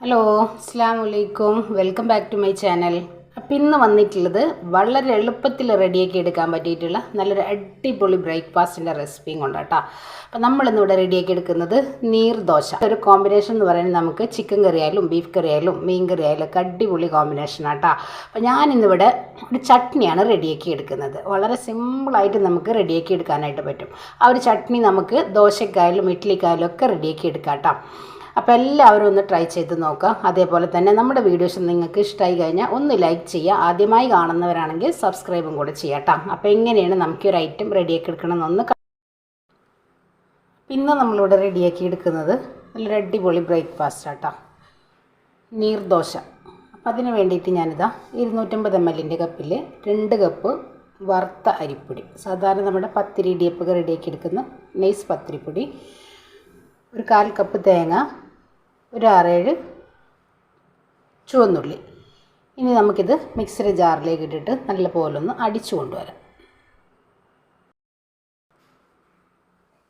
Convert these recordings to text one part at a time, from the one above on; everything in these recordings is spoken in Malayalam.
ഹലോ, അസ്സലാമു അലൈക്കും. Welcome back to my channel. അപ്പോൾ ഇന്ന് വന്നിട്ടുള്ളത് വളരെ എളുപ്പത്തിൽ റെഡിയാക്കി എടുക്കാൻ പറ്റിയിട്ടുള്ള നല്ലൊരു അടിപൊളി ബ്രേക്ക്ഫാസ്റ്റിൻ്റെ റെസിപ്പിയും കൊണ്ടാട്ടോ. അപ്പോൾ നമ്മളിന്നിവിടെ റെഡിയാക്കി എടുക്കുന്നത് നീർദോശ. ഒരു കോമ്പിനേഷൻ എന്ന് പറയുന്നത് നമുക്ക് ചിക്കൻ കറി ആയാലും ബീഫ് കറി ആയാലും മീൻ കറി ആയാലും ഒക്കെ അടിപൊളി കോമ്പിനേഷനാട്ടോ. അപ്പോൾ ഞാനിന്നിവിടെ ഒരു ചട്നിയാണ് റെഡിയാക്കി എടുക്കുന്നത്. വളരെ സിമ്പിളായിട്ട് നമുക്ക് റെഡിയാക്കി എടുക്കാനായിട്ട് പറ്റും. ആ ഒരു ചട്നി നമുക്ക് ദോശക്കായാലും ഇഡ്ഡലിക്കായാലും ഒക്കെ റെഡിയാക്കി എടുക്കാം കേട്ടോ. അപ്പോൾ എല്ലാവരും ഒന്ന് ട്രൈ ചെയ്ത് നോക്കുക. അതേപോലെ തന്നെ നമ്മുടെ വീഡിയോസ് നിങ്ങൾക്ക് ഇഷ്ടമായി കഴിഞ്ഞാൽ ഒന്ന് ലൈക്ക് ചെയ്യുക. ആദ്യമായി കാണുന്നവരാണെങ്കിൽ സബ്സ്ക്രൈബും കൂടെ ചെയ്യാം കേട്ടോ. അപ്പോൾ എങ്ങനെയാണ് നമുക്കൊരു ഐറ്റം റെഡിയാക്കി എടുക്കണമെന്നൊന്ന് ഇന്ന് നമ്മളിവിടെ റെഡിയാക്കി എടുക്കുന്നത് നല്ലൊരു അടിപൊളി ബ്രേക്ക്ഫാസ്റ്റ് കേട്ടോ, നീർദോശ. അപ്പം അതിന് വേണ്ടിയിട്ട് ഞാനിതാ 250 ml കപ്പിൽ 2 കപ്പ് വറുത്ത അരിപ്പൊടി, സാധാരണ നമ്മുടെ പത്തിരി ഇടിയപ്പൊക്കെ റെഡിയാക്കി എടുക്കുന്ന നൈസ് പത്തിരിപ്പൊടി, ഒരു 1/4 കപ്പ് തേങ്ങ, ഒരു 6-7 ചുവന്നുള്ളി. ഇനി നമുക്കിത് മിക്സിയുടെ ജാറിലേക്ക് ഇട്ടിട്ട് നല്ലപോലെ ഒന്ന് അടിച്ചു കൊണ്ടുവരാം.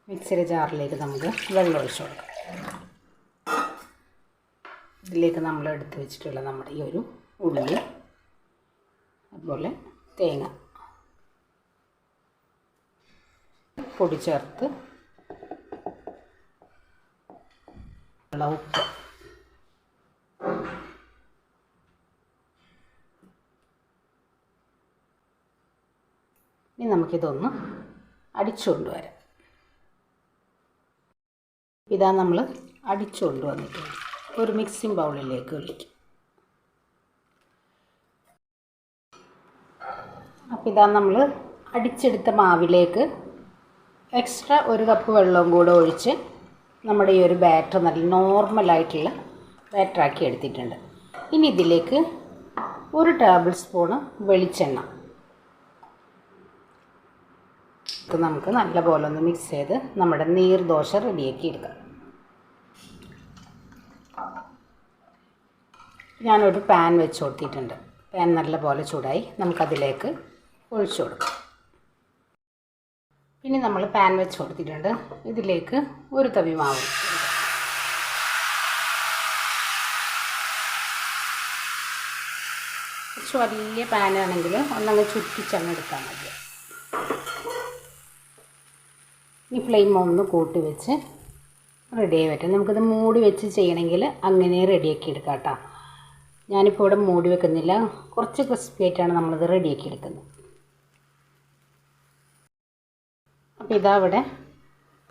മിക്സിയുടെ ജാറിലേക്ക് നമുക്ക് വെള്ളം ഒഴിച്ചു കൊടുക്കാം. ഇതിലേക്ക് നമ്മൾ എടുത്ത് വെച്ചിട്ടുള്ള നമ്മുടെ ഈ ഒരു ഉള്ളി, അതുപോലെ തേങ്ങ പൊടി ചേർത്ത് ഉപ്പ്, ഇനി നമുക്കിതൊന്ന് അടിച്ചു കൊണ്ടുവരാം. ഇതാ നമ്മൾ അടിച്ചു കൊണ്ടുവന്നിട്ടുണ്ട്. ഒരു മിക്സിംഗ് ബൗളിലേക്ക് ഒഴിക്കും. അപ്പോൾ ഇതാ നമ്മൾ അടിച്ചെടുത്ത മാവിലേക്ക് എക്സ്ട്രാ 1 കപ്പ് വെള്ളവും കൂടെ ഒഴിച്ച് നമ്മുടെ ഈ ഒരു ബാറ്റർ നല്ല നോർമലായിട്ടുള്ള ബാറ്ററാക്കി എടുത്തിട്ടുണ്ട്. ഇനി ഇതിലേക്ക് 1 ടേബിൾ സ്പൂണ് വെളിച്ചെണ്ണ നമുക്ക് നല്ലപോലെ ഒന്ന് മിക്സ് ചെയ്ത് നമ്മുടെ നീർദോശ റെഡിയാക്കി എടുക്കാം. ഞാനൊരു പാൻ വെച്ച് കൊടുത്തിട്ടുണ്ട്. പാൻ നല്ലപോലെ ചൂടായി, നമുക്കതിലേക്ക് ഒഴിച്ചു കൊടുക്കാം. ഇനി നമ്മൾ പാൻ വെച്ച് കൊടുത്തിട്ടുണ്ട്. ഇതിലേക്ക് 1 തവി മാവ്, കുറച്ച് വലിയ പാനാണെങ്കിൽ ഒന്നങ്ങ് ചുറ്റിച്ചങ്ങ് എടുക്കാൻ മതി. ഈ ഫ്ലെയിം ഒന്ന് കൂട്ടി വെച്ച് റെഡിയായി പറ്റും. നമുക്കിത് മൂടി വെച്ച് ചെയ്യണമെങ്കിൽ അങ്ങനെ റെഡിയാക്കി എടുക്കാം കേട്ടോ. ഞാനിപ്പോൾ ഇവിടെ മൂടി വെക്കുന്നില്ല, കുറച്ച് ക്രിസ്പി ആയിട്ടാണ് നമ്മളിത് റെഡിയാക്കി എടുക്കുന്നത്. അപ്പോൾ ഇതാ ഇവിടെ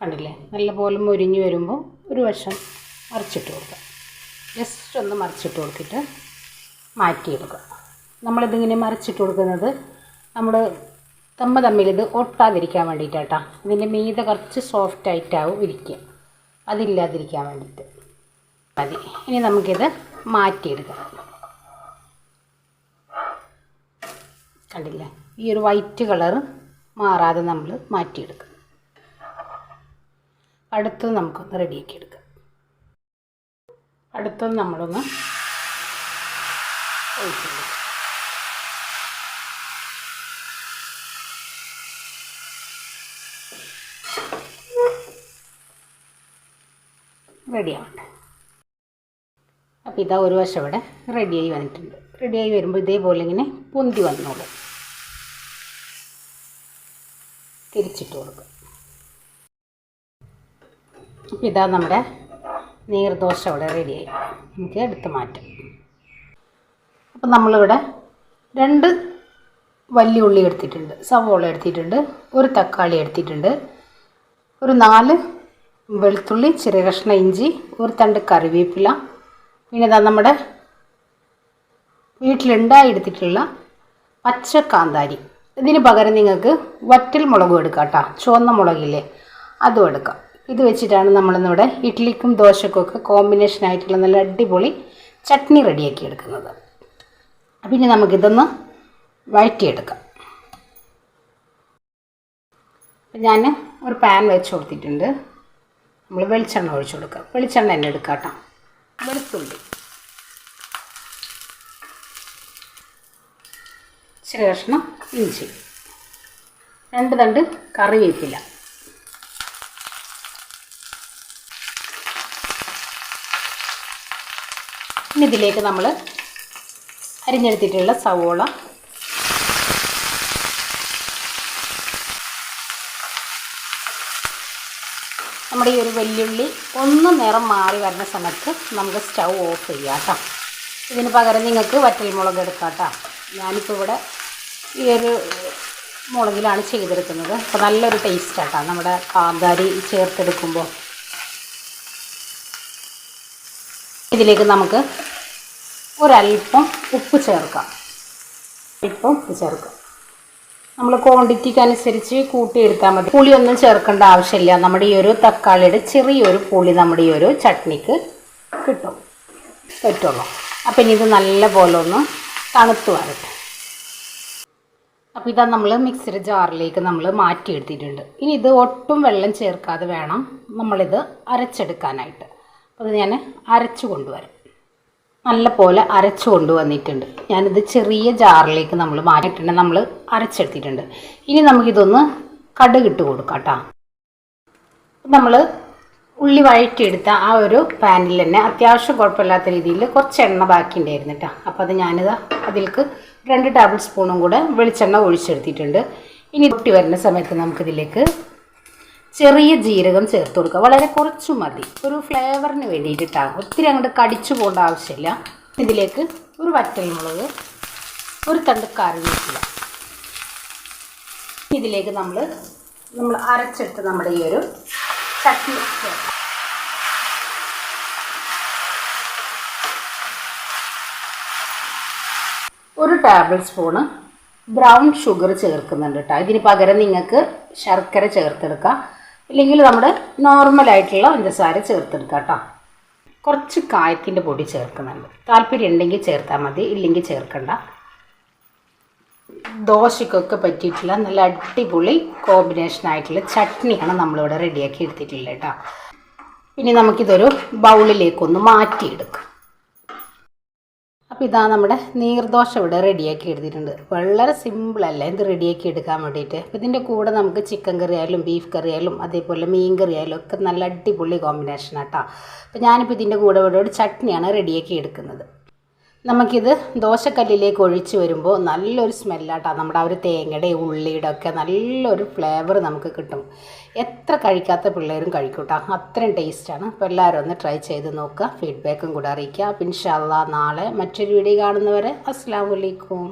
കണ്ടില്ലേ, നല്ലപോലെ മൊരിഞ്ഞ് വരുമ്പോൾ ഒരു വശം മറിച്ചിട്ട് കൊടുക്കുക. ജസ്റ്റ് ഒന്ന് മറിച്ചിട്ട് കൊടുത്തിട്ട് മാറ്റിയെടുക്കുക. നമ്മളിതിങ്ങനെ മറിച്ചിട്ട് കൊടുക്കുന്നത് നമ്മൾ തമ്മിൽ ഒട്ടാതിരിക്കാൻ വേണ്ടിയിട്ടാട്ടോ. ഇതിൻ്റെ മീതെ കുറച്ച് സോഫ്റ്റായിട്ടാവും ഇരിക്കുക, അതില്ലാതിരിക്കാൻ വേണ്ടിയിട്ട് മതി. ഇനി നമുക്കിത് മാറ്റിയെടുക്കാം. കണ്ടില്ലേ, ഈ ഒരു വൈറ്റ് കളറ് മാറാതെ നമ്മൾ മാറ്റിയെടുക്കുക. അടുത്തത് നമുക്കൊന്ന് റെഡിയാക്കി എടുക്കാം. അടുത്തത് നമ്മളൊന്ന് ഒഴിച്ചെടുക്കാം. റെഡിയാവട്ടെ. അപ്പോൾ ഇതാ ഒരു വശം ഇവിടെ റെഡിയായി വന്നിട്ടുണ്ട്. റെഡിയായി വരുമ്പോൾ ഇതേപോലെ ഇങ്ങനെ പൊന്തി വന്നോളൂ. തിരിച്ചിട്ട് കൊടുക്കുക. അപ്പോൾ ഇതാ നമ്മുടെ നീർദോശ ഇവിടെ റെഡിയായി. നമുക്ക് എടുത്ത് മാറ്റാം. അപ്പോൾ നമ്മളിവിടെ 2 വലിയ ഉള്ളി എടുത്തിട്ടുണ്ട്, സവോള എടുത്തിട്ടുണ്ട്, 1 തക്കാളി എടുത്തിട്ടുണ്ട്, ഒരു 4 വെളുത്തുള്ളി, ചെറിയ കഷ്ണം ഇഞ്ചി, 1 തണ്ട് കറിവേപ്പില, പിന്നെ ഇതാ നമ്മുടെ വീട്ടിലുണ്ടായെടുത്തിട്ടുള്ള പച്ച കാന്താരി. ഇതിന് പകരം നിങ്ങൾക്ക് വറ്റൽ മുളകും എടുക്കാം കേട്ടോ, ചുവന്ന മുളകില്ലേ, അതും എടുക്കാം. ഇത് വെച്ചിട്ടാണ് നമ്മളിന്നിവിടെ ഇഡ്ഡലിക്കും ദോശക്കും ഒക്കെ കോമ്പിനേഷനായിട്ടുള്ള നല്ല അടിപൊളി ചട്നി റെഡിയാക്കി എടുക്കുന്നത്. പിന്നെ നമുക്കിതൊന്ന് വഴറ്റിയെടുക്കാം. ഞാൻ ഒരു പാൻ വെച്ച് കൊടുത്തിട്ടുണ്ട്. നമ്മൾ വെളിച്ചെണ്ണ ഒഴിച്ചു കൊടുക്കാം. വെളിച്ചെണ്ണ തന്നെ എടുക്കാം കേട്ടോ. വെളുത്തുള്ളി, ചെറിയ കഷ്ണം ഇഞ്ചി, 2 തണ്ട് കറിവേപ്പില, ഇനി ഇതിലേക്ക് നമ്മൾ അരിഞ്ഞെടുത്തിട്ടുള്ള സവോള, നമ്മുടെ ഈ ഒരു വെല്ലുള്ളി ഒന്ന് നിറം മാറി വരുന്ന സമയത്ത് നമുക്ക് സ്റ്റൗ ഓഫ് ചെയ്യാം കേട്ടോ. ഇതിന് പകരം നിങ്ങൾക്ക് വറ്റൽമുളക് എടുക്കാം കേട്ടോ. ഞാനിപ്പോൾ ഇവിടെ ഈ ഒരു മുളകിലാണ് ചെയ്തെടുക്കുന്നത്. അപ്പോൾ നല്ലൊരു ടേസ്റ്റാട്ടോ നമ്മുടെ കാന്താരി ചേർത്തെടുക്കുമ്പോൾ. ഇതിലേക്ക് നമുക്ക് ഒരല്പം ഉപ്പ് ചേർക്കാം. നമ്മൾ ക്വാണ്ടിറ്റിക്ക് അനുസരിച്ച് കൂട്ടിയെടുത്താൽ മതി. പുളിയൊന്നും ചേർക്കേണ്ട ആവശ്യമില്ല. നമ്മുടെ ഈ ഒരു തക്കാളിയുടെ ചെറിയൊരു പുളി നമ്മുടെ ഈ ഒരു ചട്നിക്ക് പറ്റുള്ളൂ. അപ്പം ഇനി ഇത് നല്ല പോലെ ഒന്ന് തണുത്ത് വരട്ടെ. അപ്പോൾ ഇതാ നമ്മൾ മിക്സിയുടെ ജാറിലേക്ക് നമ്മൾ മാറ്റിയെടുത്തിട്ടുണ്ട്. ഇനി ഇത് ഒട്ടും വെള്ളം ചേർക്കാതെ വേണം നമ്മളിത് അരച്ചെടുക്കാനായിട്ട്. അപ്പോൾ ഇത് ഞാൻ അരച്ചു കൊണ്ടുവരാം. നല്ല പോലെ അരച്ചു കൊണ്ടുവന്നിട്ടുണ്ട്. ഞാനിത് ചെറിയ ജാറിലേക്ക് നമ്മൾ മാറ്റിയിട്ടുണ്ട്, നമ്മൾ അരച്ചെടുത്തിട്ടുണ്ട്. ഇനി നമുക്കിതൊന്ന് കടുകിട്ട് കൊടുക്കാം കേട്ടോ. നമ്മൾ ഉള്ളി വഴറ്റിയെടുത്ത ആ ഒരു പാനിൽ തന്നെ അത്യാവശ്യം കുഴപ്പമില്ലാത്ത രീതിയിൽ കുറച്ച് എണ്ണ ബാക്കി ഉണ്ടായിരുന്നു കേട്ടോ. അപ്പോൾ അത് ഞാനിത് അതിലേക്ക് 2 ടേബിൾ സ്പൂണും കൂടെ വെളിച്ചെണ്ണ ഒഴിച്ചെടുത്തിട്ടുണ്ട്. ഇനി പൊട്ടി വരുന്ന സമയത്ത് നമുക്കിതിലേക്ക് ചെറിയ ജീരകം ചേർത്ത് കൊടുക്കുക. വളരെ കുറച്ച് മതി, ഒരു ഫ്ലേവറിന് വേണ്ടിയിട്ടാണ്. ഒത്തിരി അങ്ങോട്ട് കടിച്ചു പോകേണ്ട ആവശ്യമില്ല. ഇതിലേക്ക് ഒരു വറ്റൽമുളക്, ഒരു തണ്ട് കറിവേപ്പില, ഇതിലേക്ക് നമ്മൾ അരച്ചെടുത്ത് നമ്മുടെ ഈ ഒരു ചട്നി ചേർക്കാം. ഒരു ടേബിൾ സ്പൂണ് ബ്രൗൺ ഷുഗർ ചേർക്കുന്നുണ്ട് കേട്ടോ. ഇതിന് പകരം നിങ്ങൾക്ക് ശർക്കര ചേർത്തെടുക്കാം, ഇല്ലെങ്കിൽ നമ്മുടെ നോർമലായിട്ടുള്ള പഞ്ചസാര ചേർത്തെടുക്കാം കേട്ടോ. കുറച്ച് കായത്തിൻ്റെ പൊടി ചേർക്കുന്നുണ്ട്. താല്പര്യം ഉണ്ടെങ്കിൽ ചേർത്താൽ മതി, ഇല്ലെങ്കിൽ ചേർക്കണ്ട. ദോശയ്ക്കൊക്കെ പറ്റിയിട്ടുള്ള നല്ല അടിപൊളി കോമ്പിനേഷനായിട്ടുള്ള ചട്നിയാണ് നമ്മളിവിടെ റെഡിയാക്കി എടുത്തിട്ടുള്ളത് കേട്ടോ. ഇനി നമുക്കിതൊരു ബൗളിലേക്കൊന്ന് മാറ്റിയെടുക്കാം. അപ്പോൾ ഇതാ നമ്മുടെ നീർദോശ ഇവിടെ റെഡിയാക്കി എടുത്തിട്ടുണ്ട്. വളരെ സിമ്പിളല്ലേ ഇത് റെഡിയാക്കി എടുക്കാൻ വേണ്ടിയിട്ട്. അപ്പോൾ ഇതിൻ്റെ കൂടെ നമുക്ക് ചിക്കൻ കറി ആയാലും ബീഫ് കറി ആയാലും അതേപോലെ മീൻ കറി ആയാലും ഒക്കെ നല്ല അടിപൊളി കോമ്പിനേഷനാണ് കേട്ടോ. അപ്പോൾ ഞാനിപ്പോൾ ഇതിൻ്റെ കൂടെ ഇവിടെ ഒരു ചട്നിയാണ് റെഡിയാക്കി എടുക്കുന്നത്. നമുക്കിത് ദോശക്കല്ലിലേക്ക് ഒഴിച്ച് വരുമ്പോൾ നല്ലൊരു സ്മെല്ലാട്ടോ. നമ്മുടെ ആ ഒരു തേങ്ങയുടെ ഉള്ളിയുടെ ഒക്കെ നല്ലൊരു ഫ്ലേവർ നമുക്ക് കിട്ടും. എത്ര കഴിക്കാത്ത പിള്ളേരും കഴിക്കും കേട്ടോ, അത്രയും ടേസ്റ്റാണ്. അപ്പോൾ എല്ലാവരും ഒന്ന് ട്രൈ ചെയ്ത് നോക്കുക, ഫീഡ്ബാക്കും കൂടെ അറിയിക്കുക. അപ്പോൾ ഇൻഷാ അല്ലാഹ് നാളെ മറ്റൊരു വീഡിയോ കാണുന്നവരെ അസ്സലാമു അലൈക്കും.